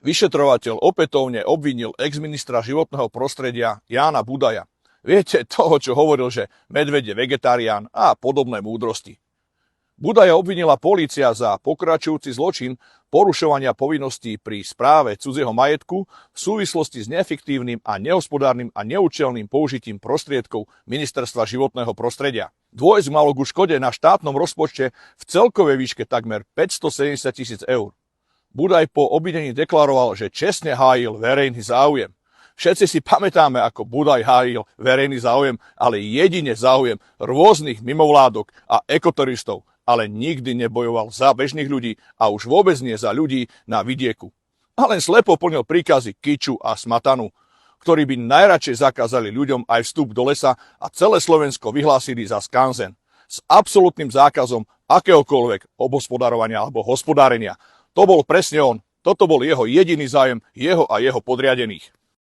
Vyšetrovateľ opätovne obvinil exministra životného prostredia Jána Budaja. Viete, toho, čo hovoril, že medveď je vegetarián a podobné múdrosti. Budaja obvinila polícia za pokračujúci zločin porušovania povinností pri správe cudzieho majetku v súvislosti s neefektívnym a nehospodárnym a neúčelným použitím prostriedkov Ministerstva životného prostredia. Dôjsť malo ku škode na štátnom rozpočte v celkovej výške takmer 570 000 eur. Budaj po obvinení deklaroval, že čestne hájil verejný záujem. Všetci si pamätáme, ako Budaj hájil verejný záujem, ale jedine záujem rôznych mimovládok a ekoturistov, ale nikdy nebojoval za bežných ľudí a už vôbec nie za ľudí na vidieku. A len slepo plnil príkazy Kiču a Smatanu, ktorí by najradšej zakázali ľuďom aj vstup do lesa a celé Slovensko vyhlásili za skanzen s absolútnym zákazom akéhokoľvek obhospodarovania alebo hospodárenia. To bol presne on. Toto bol jeho jediný záujem, jeho a jeho podriadených.